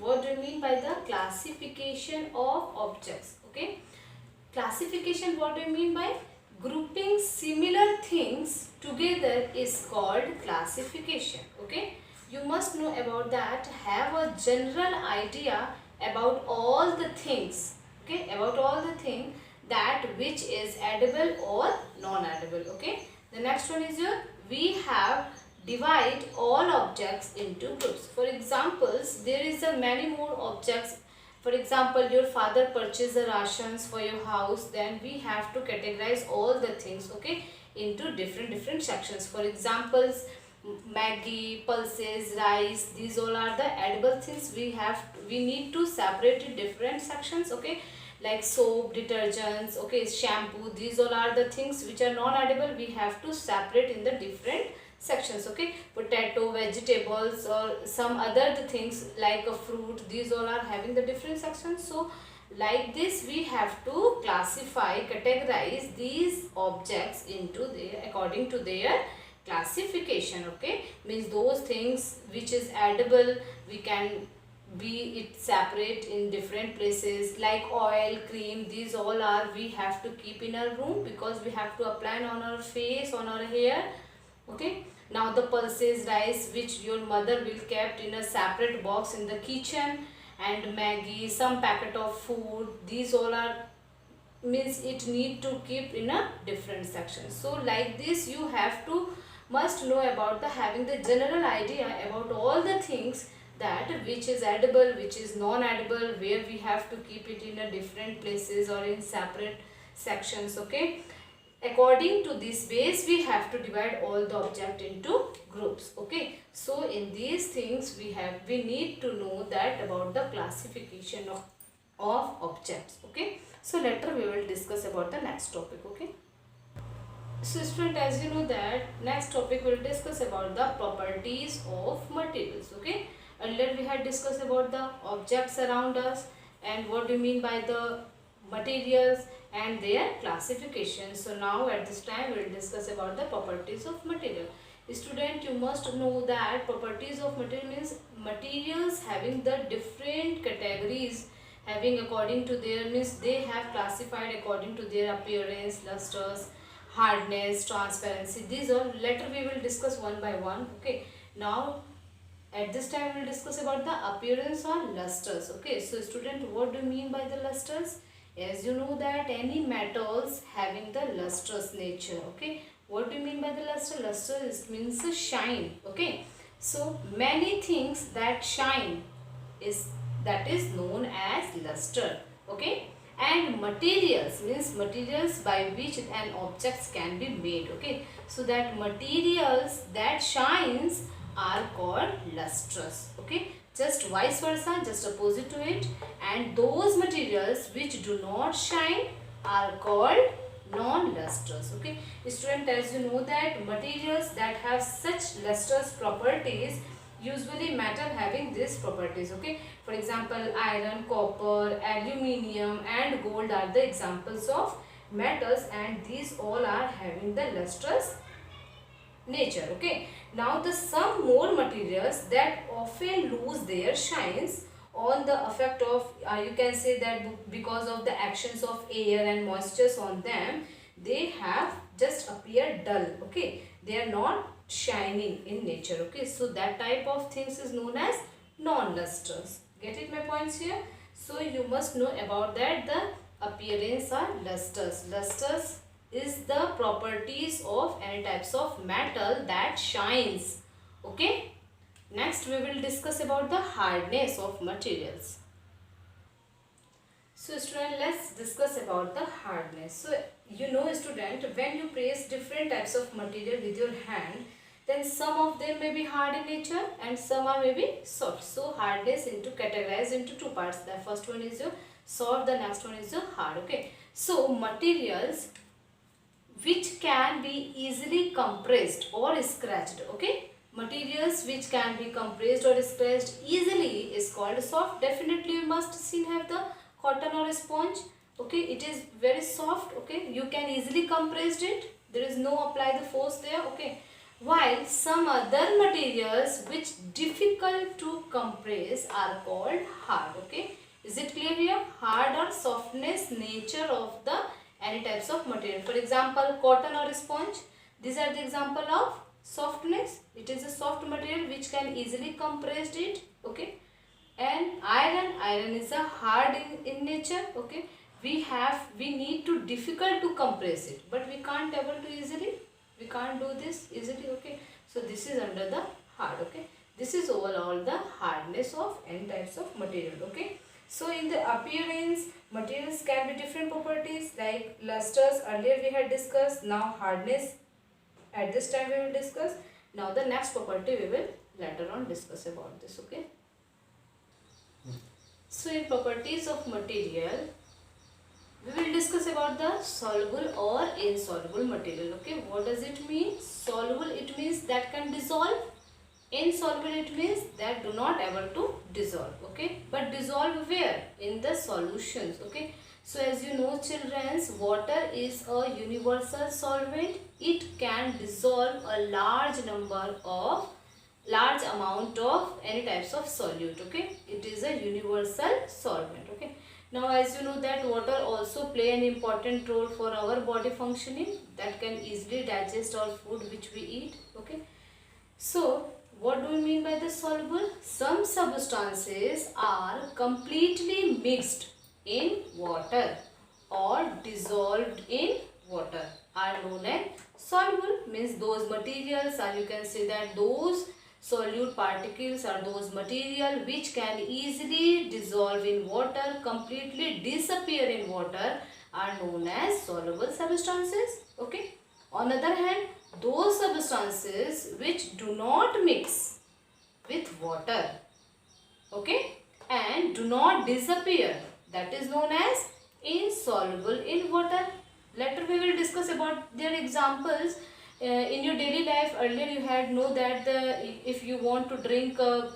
what do you mean by the classification of objects? Okay, classification, what do you mean by? Grouping similar things together is called classification. Okay, you must know about that, have a general idea about all the things, okay, about all the things that which is edible or non-edible. Okay, the next one is your, we have divide all objects into groups. For examples, there is a many more objects. For example, your father purchased the rations for your house, then we have to categorize all the things, okay, into different sections. For examples, Maggi, pulses, rice, these all are the edible things. We need to separate it different sections, okay, like soap, detergents, okay, shampoo, these all are the things which are non-edible. We have to separate in the different sections, okay. Potato, vegetables, or some other the things like a fruit, these all are having the different sections. So like this we have to classify, categorize these objects into their, according to their classification. Okay, means those things which is edible, we can be it separate in different places, like oil, cream, these all are, we have to keep in our room because we have to apply on our face, on our hair. Okay, now the pulses, rice, which your mother will kept in a separate box in the kitchen, and Maggi, some packet of food, these all are, means it need to keep in a different section. So like this you have to must know about the, having the general idea about all the things that which is edible, which is non-edible, where we have to keep it in a different places or in separate sections. Okay, according to this base we have to divide all the object into groups. Okay, so in these things we need to know that about the classification of objects. Okay, so later we will discuss about the next topic. Okay, so student, as you know that next topic will discuss about the properties of materials. Okay, earlier we had discussed about the objects around us and what do you mean by the materials and their classification. So now at this time we will discuss about the properties of material. Student, you must know that properties of material means materials having the different categories, having according to their, means they have classified according to their appearance, lusters, hardness, transparency, these all later we will discuss one by one. Okay, now at this time we will discuss about the appearance or lusters. Okay, so student, what do you mean by the lusters? As you know that any metals having the lustrous nature. Okay, what do you mean by the luster? Luster means a shine. Okay, so many things that shine is, that is known as luster. Okay, and materials means materials by which an objects can be made. Okay, so that materials that shines are called lustrous. Okay, just vice versa, just opposite to it, and those materials which do not shine are called non-lustrous. Okay, student, as you know that materials that have such lustrous properties, usually metal having these properties. Okay, for example, iron, copper, aluminium and gold are the examples of metals, and these all are having the lustrous nature. Okay, now the some more materials that often lose their shines on the effect of you can say that because of the actions of air and moistures on them, they have just appeared dull. Okay, they are not shining in nature. Okay, so that type of things is known as non-lustrous. Get it my points here? So you must know about that the appearance are lusters. Lusters is the properties of any types of metal that shines. Okay, next we will discuss about the hardness of materials. So student, let's discuss about the hardness. So you know student, when you press different types of material with your hand, then some of them may be hard in nature and some are maybe soft. So hardness into categorized into two parts. The first one is your soft, the next one is your hard. Okay, so materials which can be easily compressed or scratched. Okay, materials which can be compressed or scratched easily is called soft. Definitely you must see have the cotton or sponge. Okay, it is very soft. Okay, you can easily compress it, there is no apply the force there. Okay, while some other materials which difficult to compress are called hard. Okay, is it clear here? Hard or softness nature of the any types of material. For example, cotton or sponge, these are the example of softness. It is a soft material which can easily compressed it. Okay, and iron is a hard in nature. Okay, we need to difficult to compress it, but we can't able to easily, we can't do this easily. Okay, so this is under the hard. Okay, this is overall the hardness of any types of material. Okay, so in the appearance, materials can be different properties like lusters, earlier we had discussed. Now hardness, at this time we will discuss. Now the next property we will later on discuss about this. Okay, so in properties of material, we will discuss about the soluble or insoluble material. Okay, what does it mean? Soluble, it means that can dissolve. Insoluble, it means that do not able to dissolve. Okay, but dissolve where? In the solutions. Okay, so as you know children, water is a universal solvent. It can dissolve a large amount of any types of solute. Okay, it is a universal solvent. Okay, now as you know that water also play an important role for our body functioning, that can easily digest our food which we eat. Okay, so what do we mean by the soluble? Some substances are completely mixed in water or dissolved in water are known as soluble. Means those materials, or you can say that those solute particles are those material which can easily dissolve in water, completely disappear in water, are known as soluble substances. Okay, on other hand, those substances which do not mix with water, okay, and do not disappear, that is known as insoluble in water. Later we will discuss about their examples. In your daily life, earlier you had know that if you want to drink a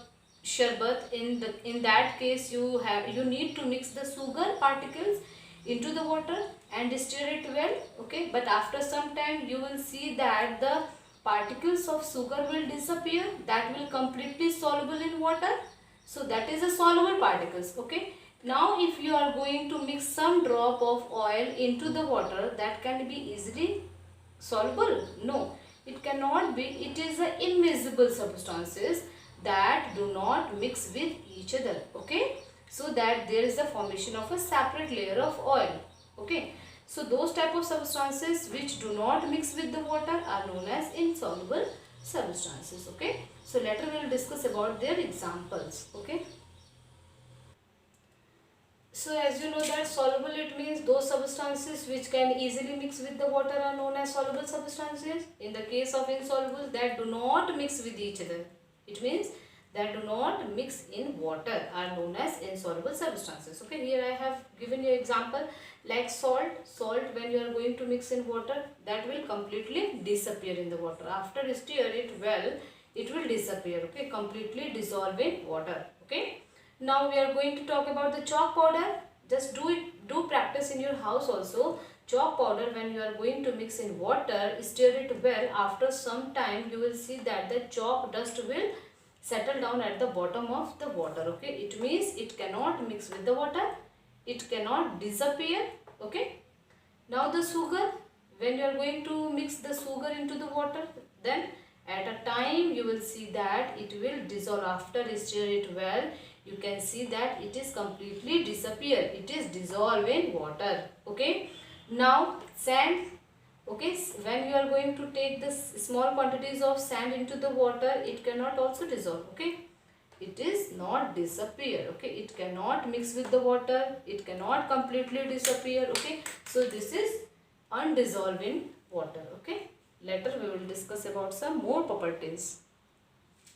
sharbat, in that case you need to mix the sugar particles into the water and stir it well. Okay, but after some time you will see that the particles of sugar will disappear, that will completely soluble in water. So that is a soluble particles. Okay, now if you are going to mix some drop of oil into the water, that can be easily soluble? No, it cannot be. It is a immiscible substances that do not mix with each other. Okay, so that there is the formation of a separate layer of oil. Okay, so those type of substances which do not mix with the water are known as insoluble substances. Okay, so later we will discuss about their examples. Okay, so as you know that soluble, it means those substances which can easily mix with the water are known as soluble substances. In the case of insoluble, that do not mix with each other, it means that do not mix in water, are known as insoluble substances. Okay, here I have given you example like salt. Salt, when you are going to mix in water, that will completely disappear in the water. After stir it well, it will disappear. Okay, completely dissolve in water. Okay, now we are going to talk about the chalk powder. Just do practice in your house also. Chalk powder, when you are going to mix in water, stir it well. After some time you will see that the chalk dust will settle down at the bottom of the water. Okay, it means it cannot mix with the water, it cannot disappear. Okay, now the sugar, when you are going to mix the sugar into the water, then at a time you will see that it will dissolve. After stir it well, you can see that it is completely disappear, it is dissolved in water. Okay, now sand. Okay, when you are going to take this small quantities of sand into the water, it cannot also dissolve. Okay, it is not disappear. Okay, it cannot mix with the water, it cannot completely disappear. Okay, so this is undissolved in water. Okay, later we will discuss about some more properties.